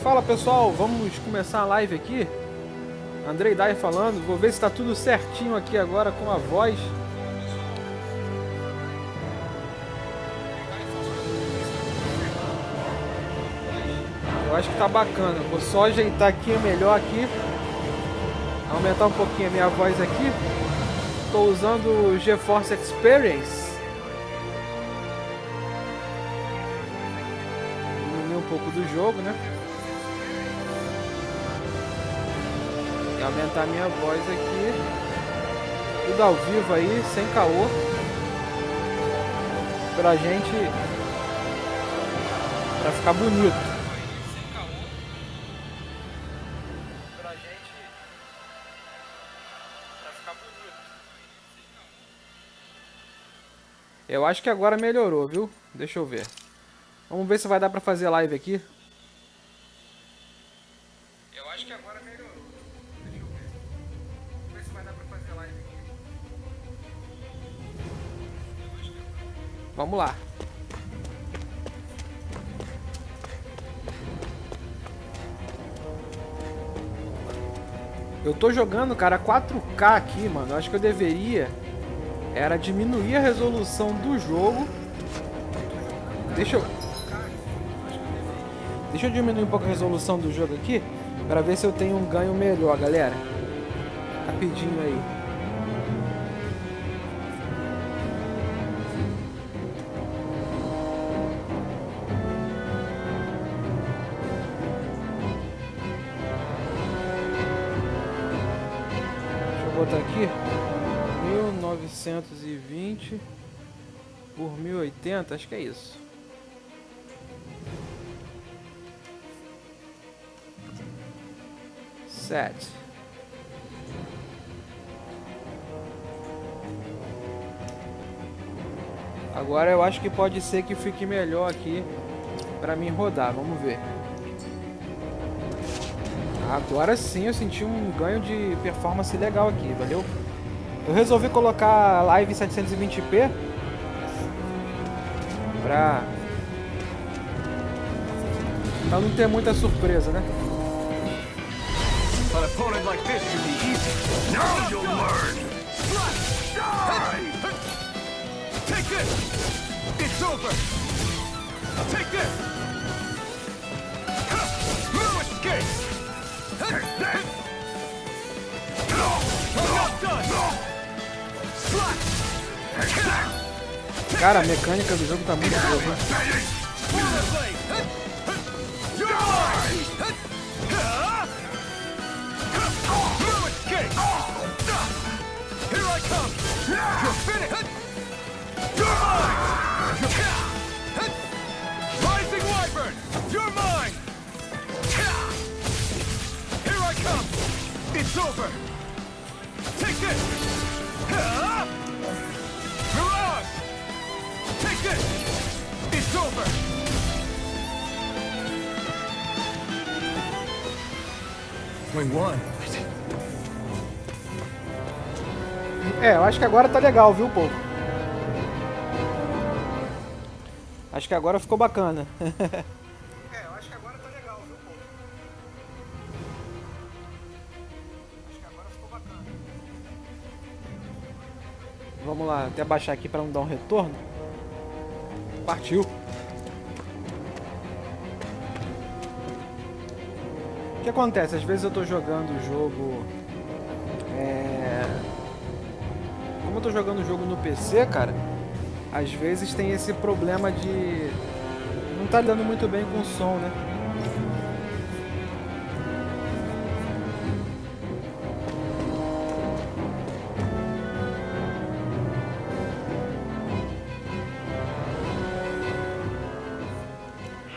Fala pessoal, vamos começar a live aqui. Andrei Dai falando, vou ver se está tudo certinho aqui agora com a voz. Eu acho que tá bacana, vou só ajeitar aqui melhor aqui. Aumentar um pouquinho a minha voz aqui. Estou usando o GeForce Experience. Diminuir um pouco do jogo, né? E aumentar a minha voz aqui. Tudo ao vivo aí, sem caô. Pra gente... Pra ficar bonito. Eu acho que agora melhorou, viu? Deixa eu ver. Vamos ver se vai dar pra fazer live aqui. Eu acho que agora melhorou. Deixa eu ver. Vamos ver se vai dar pra fazer live aqui. Vamos lá. Eu tô jogando, cara, 4K aqui, mano. Eu acho que eu deveria... Era diminuir a resolução do jogo. Deixa eu diminuir um pouco a resolução do jogo aqui, para ver se eu tenho um ganho melhor, galera. Rapidinho aí. Deixa eu botar aqui. 1920 por 1080, acho que é isso. Set. Agora eu acho que pode ser que fique melhor aqui para mim rodar, vamos ver. Agora sim eu senti um ganho de performance legal aqui, valeu? Eu resolvi colocar a live em 720p pra não ter muita surpresa, né? Cara, a mecânica do jogo tá muito boa, né? É, eu acho que agora tá legal, viu, povo? Acho que agora ficou bacana. É, eu acho que agora tá legal, viu, povo? Acho que agora ficou bacana. Vamos lá, até baixar aqui para não dar um retorno. Partiu. O que acontece? Às vezes eu tô jogando o jogo... Como eu tô jogando o jogo no PC, cara, às vezes tem esse problema de... Não tá lidando muito bem com o som, né?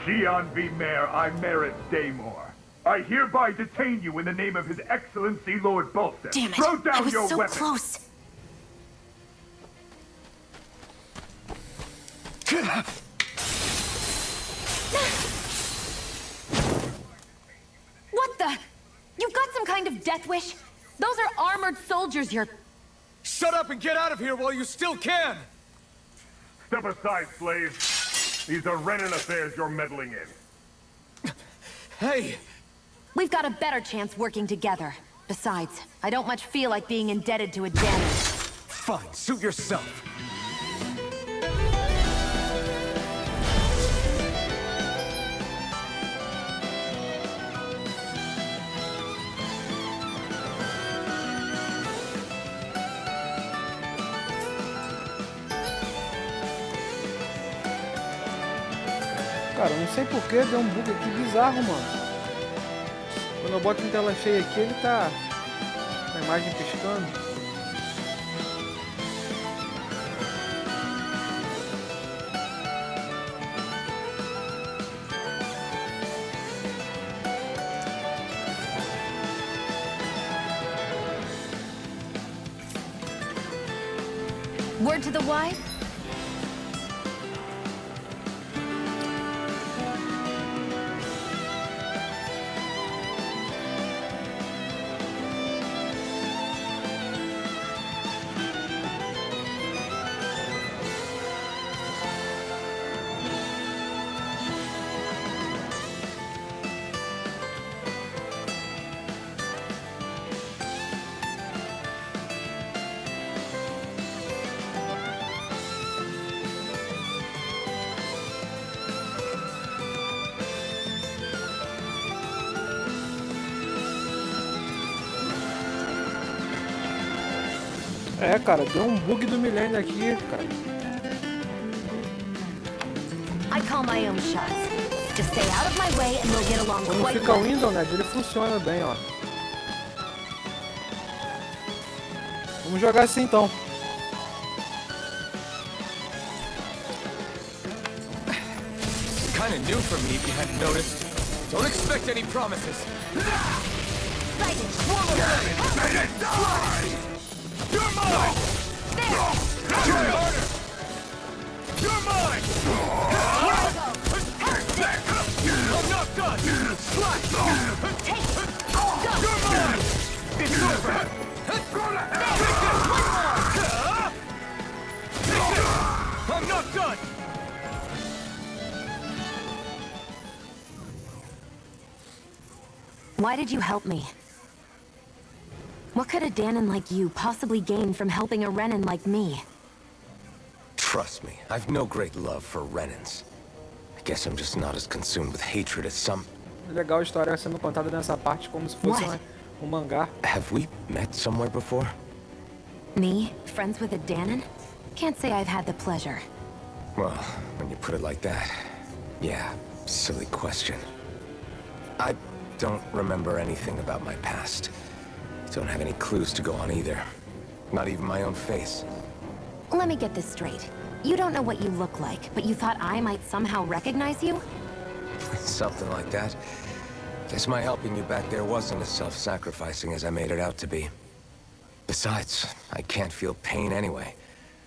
Xian V. Mayor, I merit Daymore. I hereby detain you in the name of His Excellency Lord Bolster. Damn it! Throw down I was your so weapon. close. What the? You've got some kind of death wish? Those are armored soldiers you're... Shut up and get out of here while you still can! Step aside, slave. These are Renan affairs you're meddling in. Hey! We've got a better chance working together. Besides, I don't much feel like being indebted to a janitor. Fine, suit yourself. Cara, eu não sei porquê, deu um bug aqui bizarro, mano. Quando eu boto em tela cheia aqui, ele tá... a imagem piscando. Word to the wise? É, cara, deu um bug do milênio aqui, cara. I call my own shots. Just stay out of my way and we'll get along Quando quite fica o well. Windows, né, ele funciona bem, ó. Vamos jogar assim então. Kinda new for me, if you hadn't noticed. Don't expect any promises. You're mine! Try harder! You're mine! I'm not done! Slash! You're mine! It's over! I'm not done! Why did you help me? What could a Danon like you possibly gain from helping a Renan like me? Trust me, I've no great love for Renans. I guess I'm just not as consumed with hatred as some... Legal a história sendo contada nessa parte como se fosse What? mangá. Have we met somewhere before? Me? Friends with a Danon? Can't say I've had the pleasure. Well, when you put it like that, yeah, silly question. I don't remember anything about my past. Don't have any clues to go on either. Not even my own face. Let me get this straight. You don't know what you look like, but you thought I might somehow recognize you? Something like that. Guess my helping you back there wasn't as self-sacrificing as I made it out to be. Besides, I can't feel pain anyway,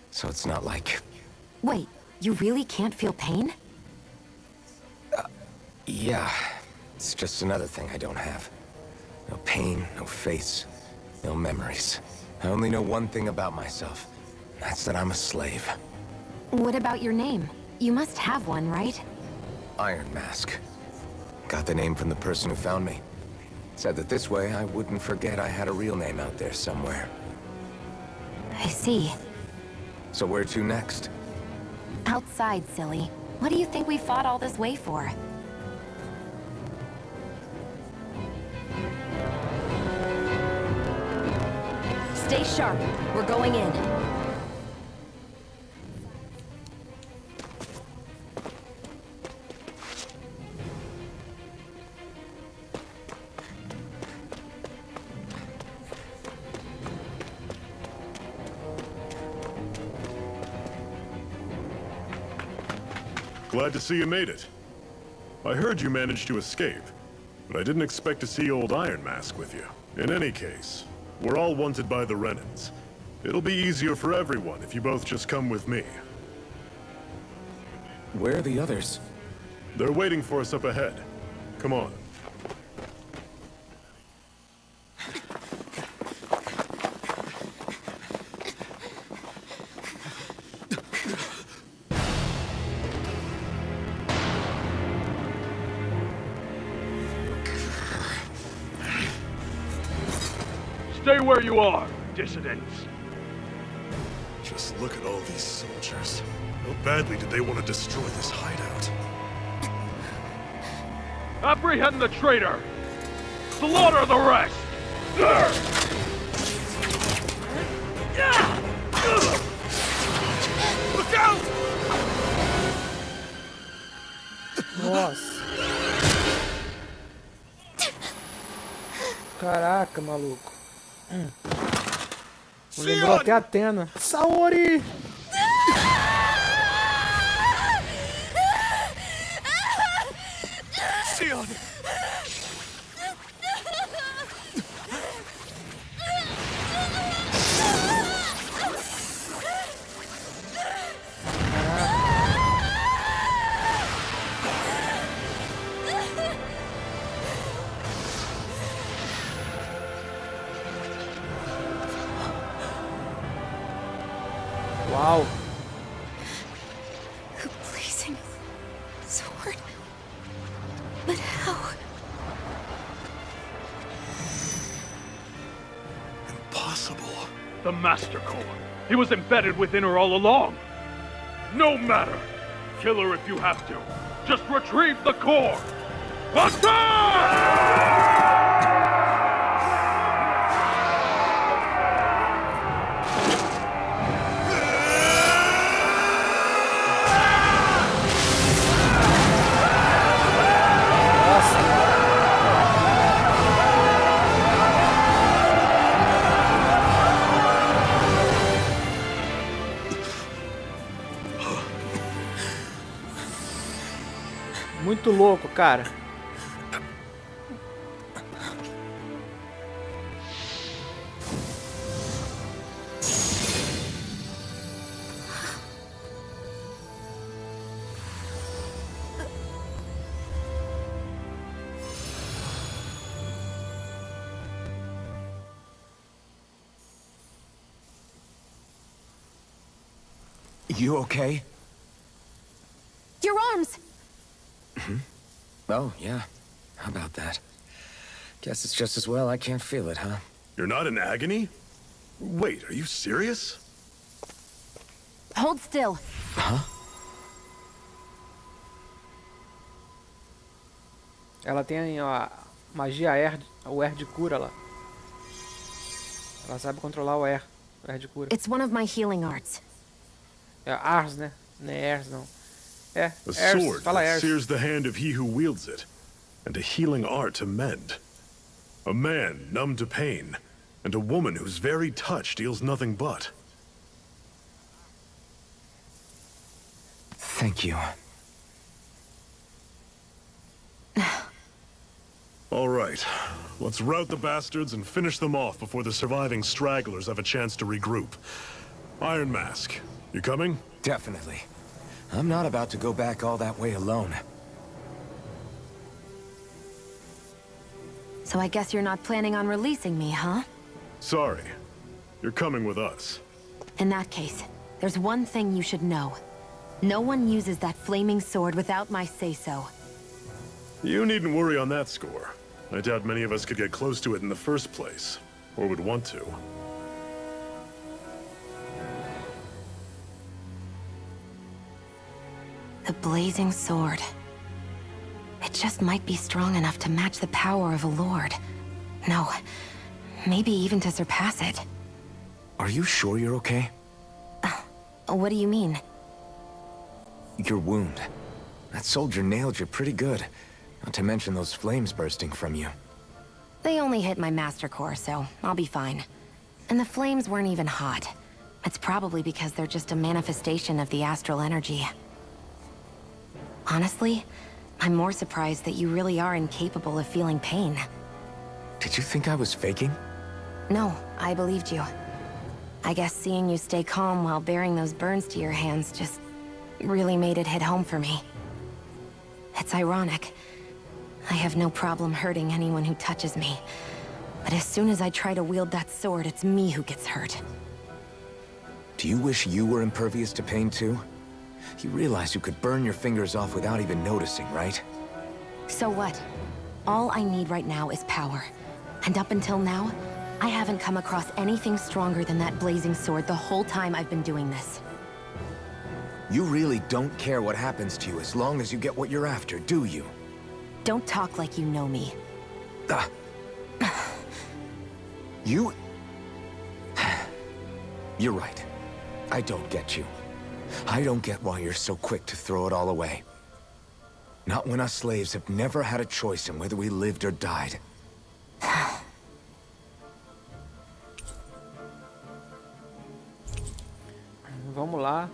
so it's not like... Wait, you really can't feel pain? Yeah, it's just another thing I don't have. No pain, no face, no memories. I only know one thing about myself. That's that I'm a slave. What about your name? You must have one, right? Iron Mask. Got the name from the person who found me. Said that this way I wouldn't forget I had a real name out there somewhere. I see. So where to next? Outside, silly. What do you think we fought all this way for? Stay sharp. We're going in. Glad to see you made it. I heard you managed to escape, but I didn't expect to see old Iron Mask with you. In any case, we're all wanted by the Renans. It'll be easier for everyone if you both just come with me. Where are the others? They're waiting for us up ahead. Come on. Stay where you are, dissidents. Just look at all these soldiers. How badly did they want to destroy this hideout? Apprehend the traitor! Slaughter the rest! Look out! Nossa. Caraca, maluco. Lembrou até a Atena. Saori! Sion! Uau! A blazing sword. But how? Impossible. The Master Core. He was embedded within her all along. No matter. Kill her if you have to. Just retrieve the core. Muito louco, cara. You okay? Your arms! Oh, yeah. How about that? Guess it's just as well I can't feel it, huh? You're not in agony? Wait, are you serious? Hold still. Ela tem a magia air, o air de cura lá. Ela sabe controlar o air de cura. It's one of my healing arts. É ars, né? Não é airs, não. É, A airs, sword fala that airs. sears the hand of he who wields it, and a healing art to mend. A man numb to pain, and a woman whose very touch deals nothing but. Thank you. All right, let's rout the bastards and finish them off before the surviving stragglers have a chance to regroup. Iron Mask, you coming? Definitely. I'm not about to go back all that way alone. So I guess you're not planning on releasing me, huh? Sorry. You're coming with us. In that case, there's one thing you should know. No one uses that flaming sword without my say-so. You needn't worry on that score. I doubt many of us could get close to it in the first place, or would want to. The blazing sword. It just might be strong enough to match the power of a lord. No, maybe even to surpass it. Are you sure you're okay? What do you mean? Your wound. That soldier nailed you pretty good. Not to mention those flames bursting from you. They only hit my master core, so I'll be fine. And the flames weren't even hot. It's probably because they're just a manifestation of the astral energy. Honestly, I'm more surprised that you really are incapable of feeling pain. Did you think I was faking? No, I believed you. I guess seeing you stay calm while bearing those burns to your hands just really made it hit home for me. It's ironic. I have no problem hurting anyone who touches me. But as soon as I try to wield that sword, it's me who gets hurt. Do you wish you were impervious to pain too? You realize you could burn your fingers off without even noticing, right? So what? All I need right now is power. And up until now, I haven't come across anything stronger than that blazing sword the whole time I've been doing this. You really don't care what happens to you as long as you get what you're after, do you? Don't talk like you know me. Ah. You... You're right. I don't get you. I don't get why you're so quick to throw it all away. Not when us slaves have never had a choice in whether we lived or died. Vamos lá.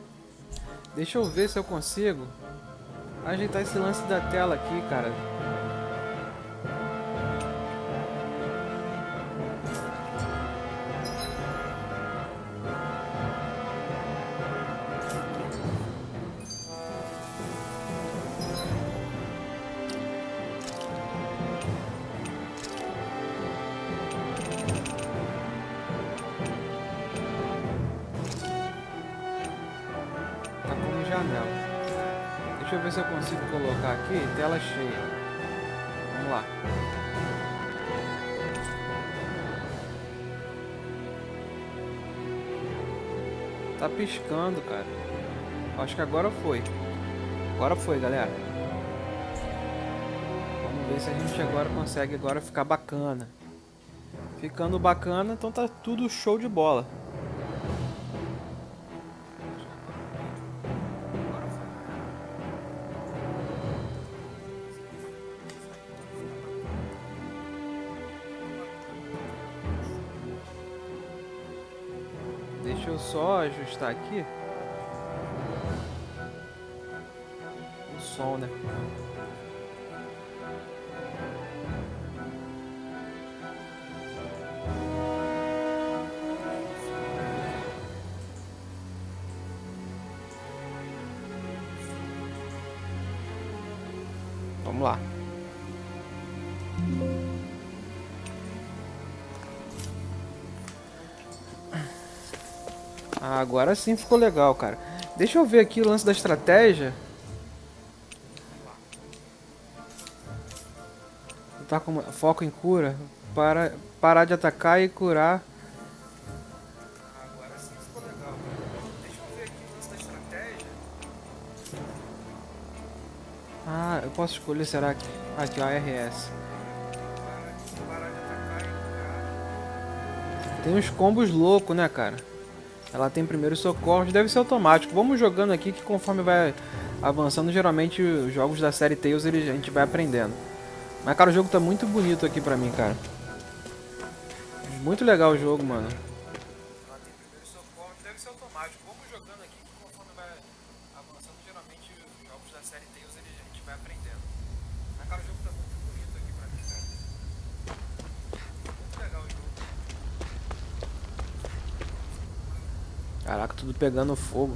Deixa eu ver se eu consigo ajeitar esse lance da tela aqui, cara. Deixa eu ver se eu consigo colocar aqui tela cheia. Vamos lá. Tá piscando, cara. Acho que agora foi. Agora foi, galera. Vamos ver se a gente agora consegue agora ficar bacana. Ficando bacana, então tá tudo show de bola. Deixa eu só ajustar aqui o som, né? Vamos lá. Ah, agora sim ficou legal, cara. Deixa eu ver aqui o lance da estratégia. Tá com foco em cura. Parar de atacar e curar. Agora sim ficou legal, cara. Deixa eu ver aqui o lance da estratégia. Ah, eu posso escolher, será que... Aqui, ó, RS. Parar de atacar e curar. Tem uns combos loucos, né, cara? Ela tem primeiros socorros, deve ser automático. Vamos jogando aqui que conforme vai avançando, geralmente os jogos da série Tales a gente vai aprendendo. Mas cara, o jogo tá muito bonito aqui pra mim, cara. Muito legal o jogo, mano. Ela tem primeiros socorros, deve ser automático. Vamos jogando aqui que conforme vai avançando, geralmente os jogos da série Tales a gente vai aprendendo. Mas cara, o jogo tá muito bonito aqui pra mim, cara. Muito legal o jogo. Caraca, tudo pegando fogo.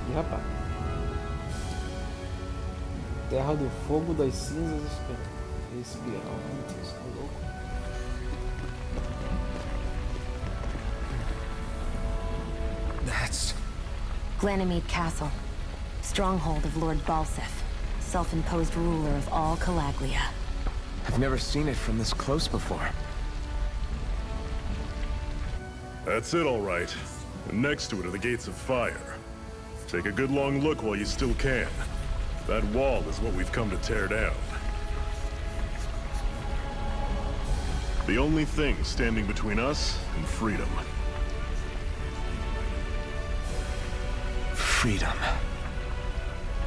Ih, rapaz. Terra do fogo, das cinzas, espiral. Isso é louco. That's... Ganymede Castle. Stronghold of Lord Balseth. Self-imposed ruler of all Calaglia. I've never seen it from this close before. That's it, all right. And next to it are the gates of fire. Take a good long look while you still can. That wall is what we've come to tear down. The only thing standing between us and freedom. Freedom.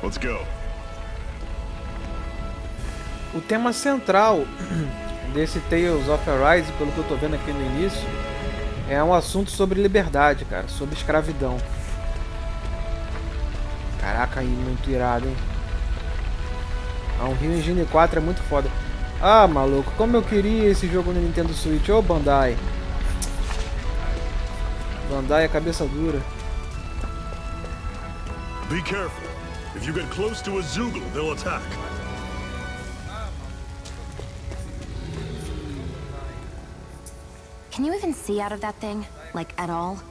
Let's go. O tema central desse Tales of Arise, pelo que eu tô vendo aqui no início, é um assunto sobre liberdade, cara, sobre escravidão. Caraca, aí muito irado, hein? A Unreal Engine 4 é muito foda. Ah, maluco, como eu queria esse jogo no Nintendo Switch. Ô, Bandai. Bandai é cabeça dura. Be careful. If you get close to a Zoogle, they'll attack. Can you even see out of that thing? Like, at all?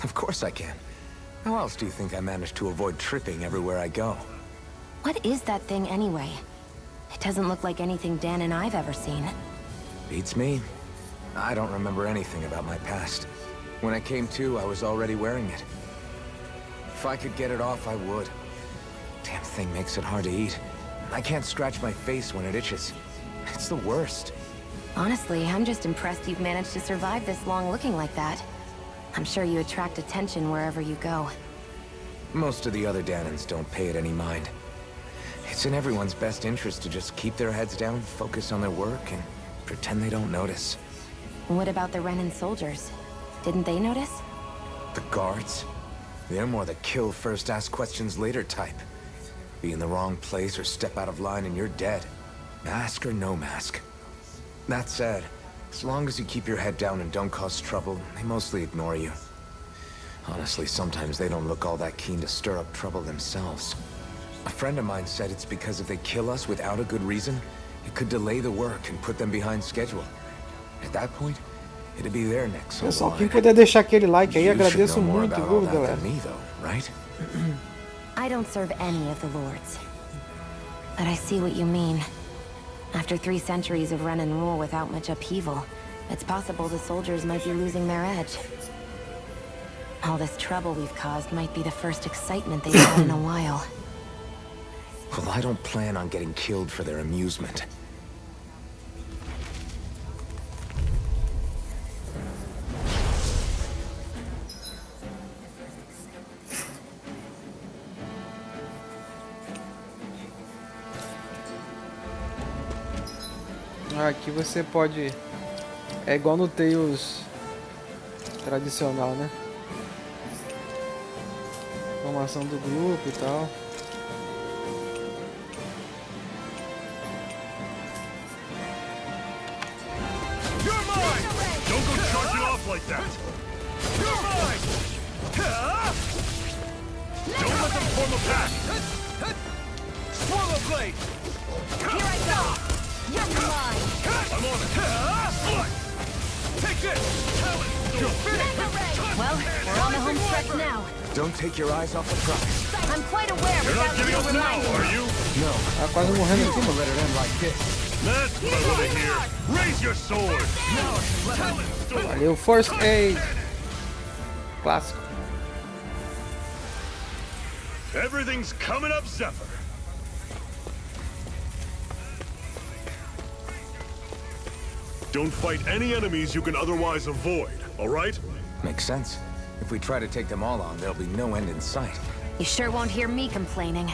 Of course I can. How else do you think I managed to avoid tripping everywhere I go? What is that thing anyway? It doesn't look like anything Dan and I've ever seen. Beats me. I don't remember anything about my past. When I came to, I was already wearing it. If I could get it off, I would. Damn thing makes it hard to eat. I can't scratch my face when it itches. It's the worst. Honestly, I'm just impressed you've managed to survive this long looking like that. I'm sure you attract attention wherever you go. Most of the other Danans don't pay it any mind. It's in everyone's best interest to just keep their heads down, focus on their work, and pretend they don't notice. What about the Renan soldiers? Didn't they notice? The guards? They're more the kill first, ask questions later type. Be in the wrong place or step out of line and you're dead. Mask or no mask. That said, as long as you keep your head down and don't cause trouble, they mostly ignore you. Honestly, sometimes they don't look all that keen to stir up trouble themselves. A friend of mine said it's because if they kill us without a good reason, it could delay the work and put them behind schedule. At that point, it'd be their neck so Pessoal, long. quem puder deixar aquele like aí, You should agradeço know more muito, about all viu, that galera? than me, though, right? I don't serve any of the lords. But I see what you mean. After 3 centuries of Renan rule without much upheaval, it's possible the soldiers might be losing their edge. All this trouble we've caused might be the first excitement they've had in a while. Well, I don't plan on getting killed for their amusement. Aqui você pode... É igual no Tails tradicional, né? Formação do grupo e tal. You're mine! Don't go charging off like that! You're mine! Don't let them form a pack! Swallow blade! Here I go! You're mine! I'm on it! Take this! You're finished! Well, we're on the home stretch now. Don't take your eyes off the prize. I'm quite aware You're not without giving you up now, reminding are me. you? No, Tá quase morrendo aqui, mano. let it end like this. That's what I want to hear! Raise your sword! Tell it, story! Valeu, First Aid. Clássico. Everything's coming up, Zephyr! Don't fight any enemies you can otherwise avoid, alright? Makes sense. If we try to take them all on, there'll be no end in sight. You sure won't hear me complaining.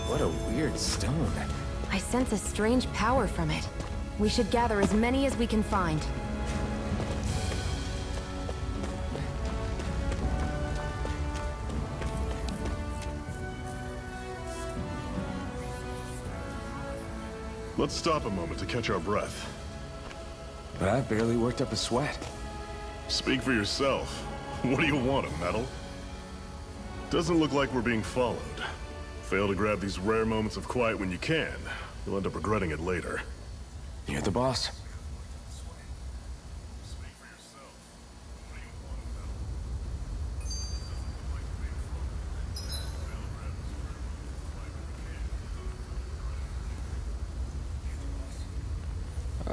What a weird stone. I sense a strange power from it. We should gather as many as we can find. Let's stop a moment to catch our breath. But I've barely worked up a sweat. Speak for yourself. What do you want, a medal? Doesn't look like we're being followed. Fail to grab these rare moments of quiet when you can. You'll end up regretting it later. You're the boss.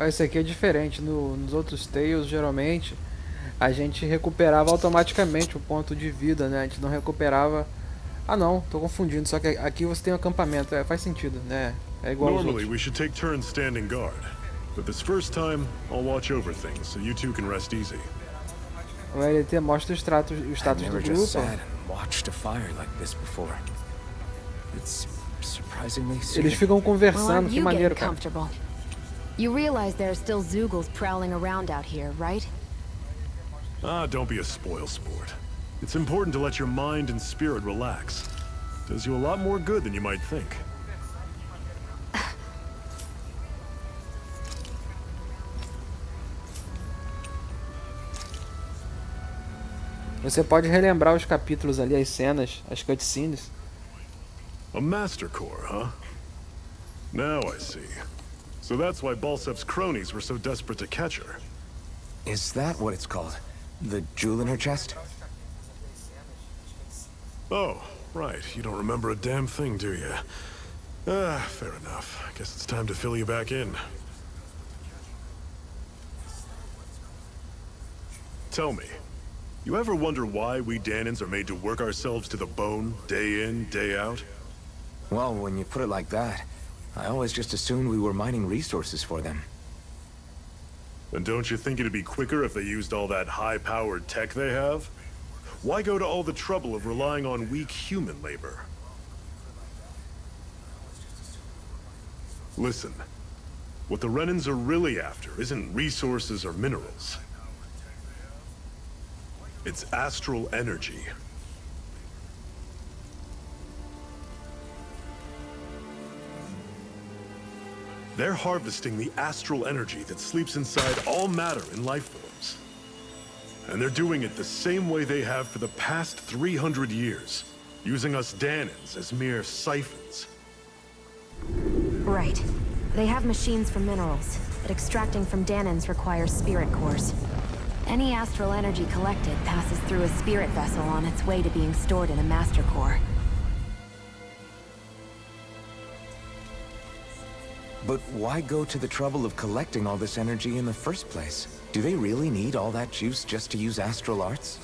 Esse aqui é diferente. Nos outros Tails, geralmente, a gente recuperava automaticamente o ponto de vida, né? A gente não recuperava... Ah não, tô confundindo. Só que aqui você tem um acampamento. Faz sentido, né? É igual aos Normally, outros. we should take turns standing guard. But this first time, I'll watch over things, so you two can rest easy. O LT mostra o status I've do never grupo. just sat and watched a fire like this before. It's surprisingly Eles soothing. ficam Well, conversando. aren't Que you getting maneiro, cara. comfortable? You realize there are still Zoogles prowling around out here, right? Ah, don't be a spoil sport. It's important to let your mind and spirit relax. Does you a lot more good than you might think. Você pode relembrar os capítulos ali, as cenas, as cutscenes. A Master Core, huh? Now I see. So that's why Balsev's cronies were so desperate to catch her. Is that what it's called? The jewel in her chest? Oh, right. You don't remember a damn thing, do you? Ah, fair enough. Guess it's time to fill you back in. Tell me, you ever wonder why we Danans are made to work ourselves to the bone, day in, day out? Well, when you put it like that, I always just assumed we were mining resources for them. And don't you think it'd be quicker if they used all that high-powered tech they have? Why go to all the trouble of relying on weak human labor? Listen, what the Renans are really after isn't resources or minerals. It's astral energy. They're harvesting the astral energy that sleeps inside all matter in life forms. And they're doing it the same way they have for the past 300 years, using us Danans as mere siphons. Right. They have machines for minerals, but extracting from Danans requires spirit cores. Any astral energy collected passes through a spirit vessel on its way to being stored in a master core. But why go to the trouble of collecting all this energy in the first place? Do they really need all that juice just to use astral arts?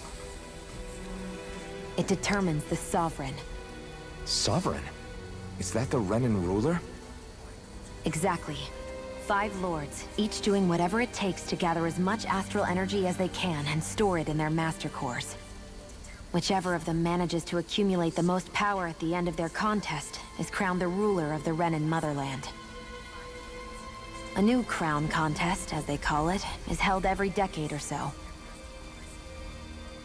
It determines the Sovereign. Sovereign? Is that the Renan ruler? Exactly. 5 lords, each doing whatever it takes to gather as much astral energy as they can and store it in their master cores. Whichever of them manages to accumulate the most power at the end of their contest is crowned the ruler of the Renan motherland. A new crown contest, as they call it, is held every decade or so.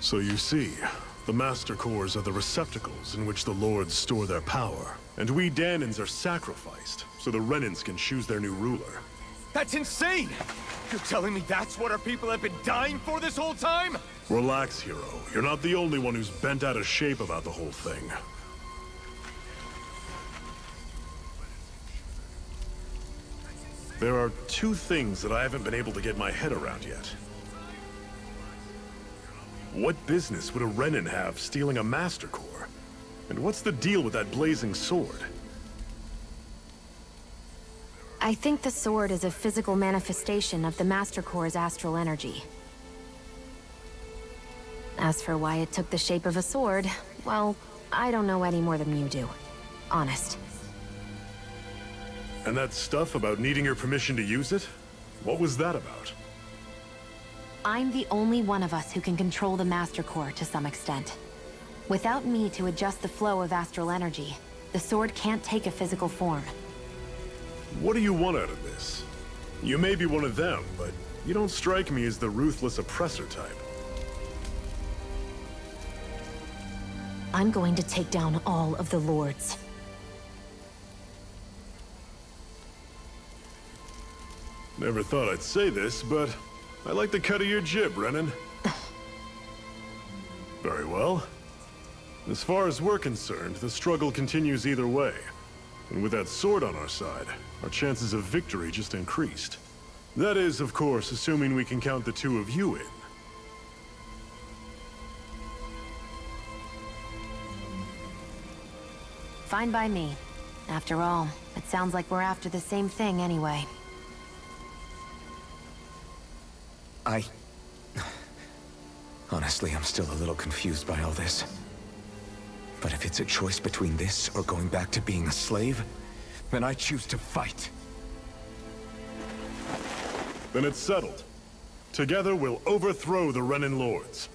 So you see, the Master Cores are the receptacles in which the Lords store their power. And we Danans are sacrificed, so the Renans can choose their new ruler. That's insane! You're telling me that's what our people have been dying for this whole time? Relax, hero. You're not the only one who's bent out of shape about the whole thing. There are 2 things that I haven't been able to get my head around yet. What business would a Renan have stealing a Master Core? And what's the deal with that blazing sword? I think the sword is a physical manifestation of the Master Core's astral energy. As for why it took the shape of a sword, well, I don't know any more than you do. Honest. And that stuff about needing your permission to use it? What was that about? I'm the only one of us who can control the Master Core to some extent. Without me to adjust the flow of astral energy, the sword can't take a physical form. What do you want out of this? You may be one of them, but you don't strike me as the ruthless oppressor type. I'm going to take down all of the lords. Never thought I'd say this, but I like the cut of your jib, Renan. Very well. As far as we're concerned, the struggle continues either way. And with that sword on our side, our chances of victory just increased. That is, of course, assuming we can count the 2 of you in. Fine by me. After all, it sounds like we're after the same thing anyway. Honestly, I'm still a little confused by all this. But if it's a choice between this or going back to being a slave, then I choose to fight. Then it's settled. Together we'll overthrow the Renan Lords.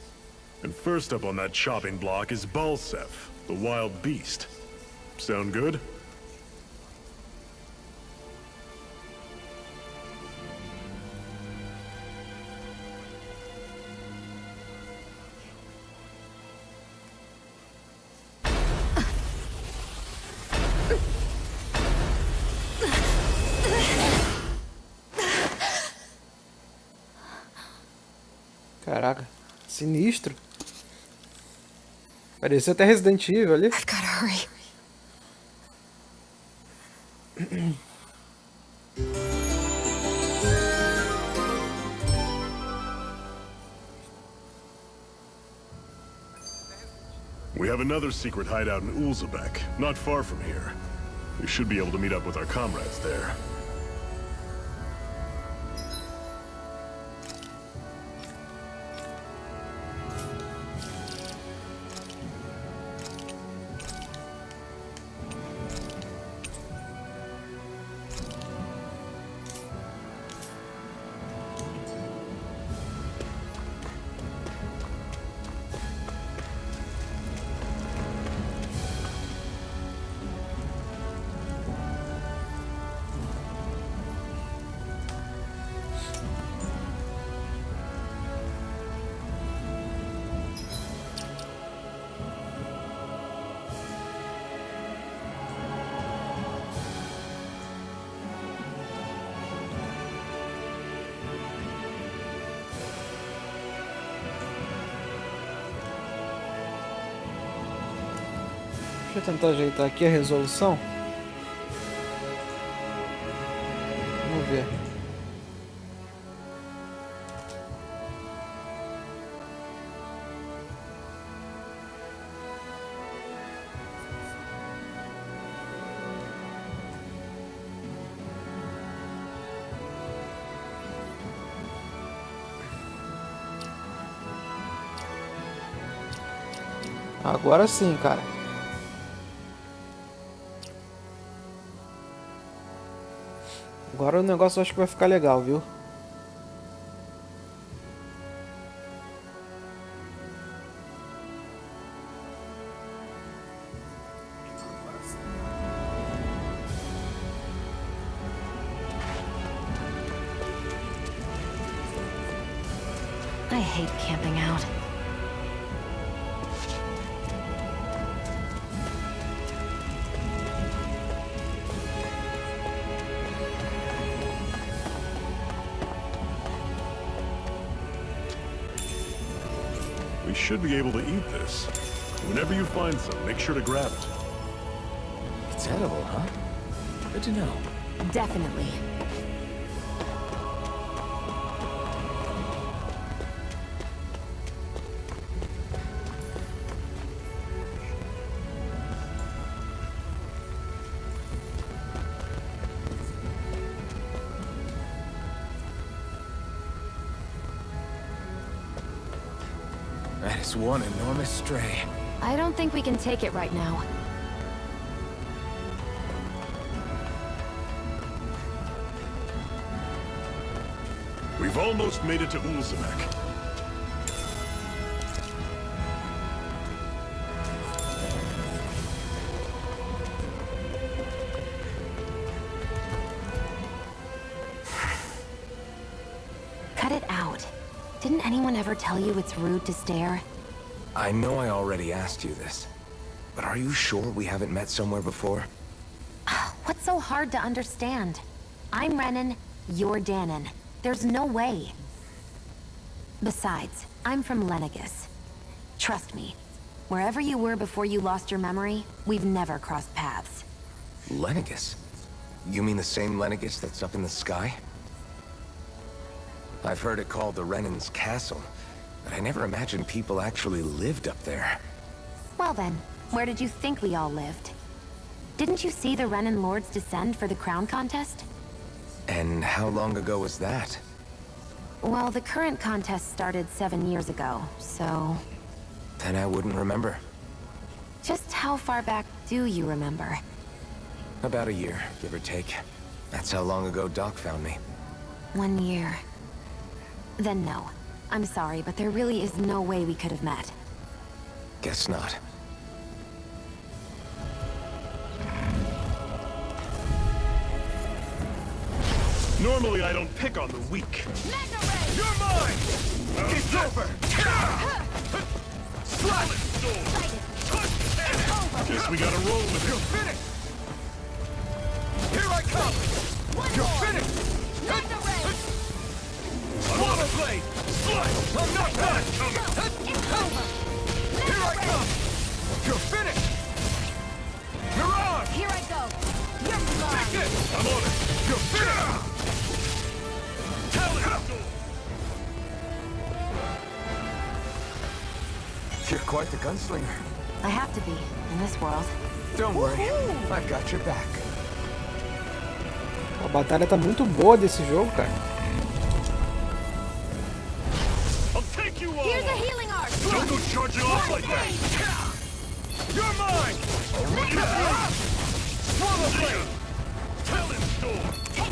And first up on that chopping block is Balsev, the wild beast. Sound good? Caraca, sinistro. Parecia até Resident Evil ali. I've gotta hurry. We have another secret hideout in Ulzebek, not far from here. We should be able to meet up with our comrades there. Deixa eu tentar ajeitar aqui a resolução. Vamos ver. Agora sim, cara. Agora o negócio acho que vai ficar legal, viu? I hate camping out. We should be able to eat this. Whenever you find some, make sure to grab it. It's edible, huh? Good to know. Definitely. That is one enormous stray. I don't think we can take it right now. We've almost made it to Ulzebek. Cut it out. Didn't anyone ever tell you it's rude to stare? I know I already asked you this, but are you sure we haven't met somewhere before? What's so hard to understand? I'm Renan, you're Danon. There's no way. Besides, I'm from Lenegis. Trust me, wherever you were before you lost your memory, we've never crossed paths. Lenegis? You mean the same Lenegis that's up in the sky? I've heard it called the Renan's Castle, but I never imagined people actually lived up there. Well then, where did you think we all lived? Didn't you see the Renan Lords descend for the crown contest? And how long ago was that? Well, the current contest started 7 years ago, so... Then I wouldn't remember. Just how far back do you remember? About a year, give or take. That's how long ago Doc found me. 1 year. Then no. I'm sorry, but there really is no way we could have met. Guess not. Normally I don't pick on the weak. You're mine! It's over! Guess we gotta roll with You're it. finished! Here I come! You're finished! Water blade! I'm not done! Here I come! You're finished! Mirage! Here I go. You're mine. Take this! I'm on it! You're finished! Tell it! You're quite the gunslinger. I have to be, in this world. Don't worry, I've got your back. A batalha tá muito boa desse jogo, cara. I'll take you all! Here's a healing art. Don't go charging off like that! You're mine! Swallow blade! Talon storm! One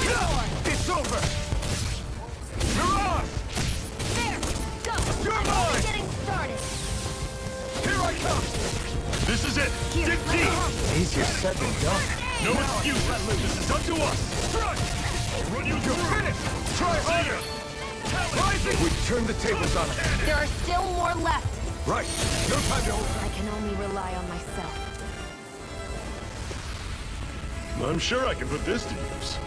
more. It's over! Mirage! There. Go. You're I'm mine! only getting started. Here I come! This is it! Here, Dig let me deep! help. Easier said than done. No excuses! This is up to us! Strike! I'll run you You're through! finished! Try harder! Rising! We turned the tables on him. There are still more left. Right. No time to hold. I can only rely on myself. I'm sure I can put this to use.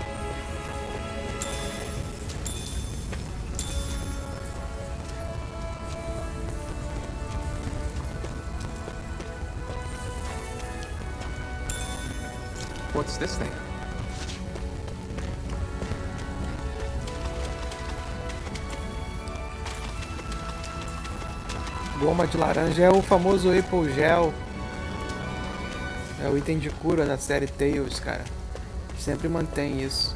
What's this thing? Goma de laranja é o famoso Apple Gel. É o item de cura na série Tales, cara. Sempre mantém isso.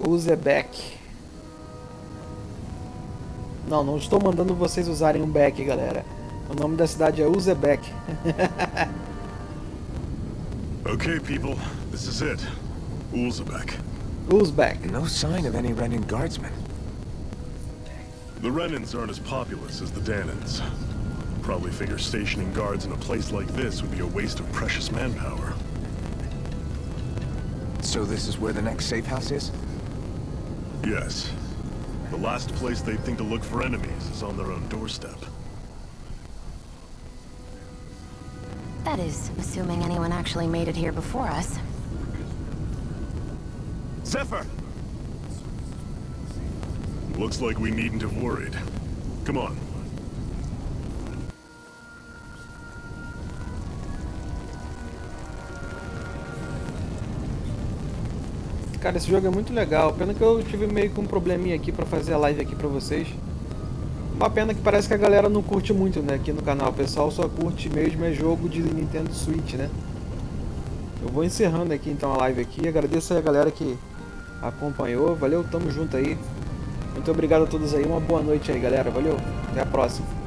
Uzebek. Não estou mandando vocês usarem um back, galera. O nome da cidade é Uzebek. Okay, people, this is it. Ulzebek. Uzbek. No sign of any Renin guardsmen. The Renins aren't as populous as the Danins. Probably figure stationing guards in a place like this would be a waste of precious manpower. So this is where the next safe house is? Yes. The last place they'd think to look for enemies is on their own doorstep. That is, assuming anyone actually made it here before us. Zephyr! Looks like we needn't have worried. Come on. Cara, esse jogo é muito legal. Pena que eu tive meio que um probleminha aqui pra fazer a live aqui pra vocês. Uma pena que parece que a galera não curte muito, né, aqui no canal. O pessoal só curte mesmo é jogo de Nintendo Switch, né. Eu vou encerrando aqui então a live aqui. Agradeço aí a galera que acompanhou. Valeu, tamo junto aí. Muito obrigado a todos aí. Uma boa noite aí, galera. Valeu. Até a próxima.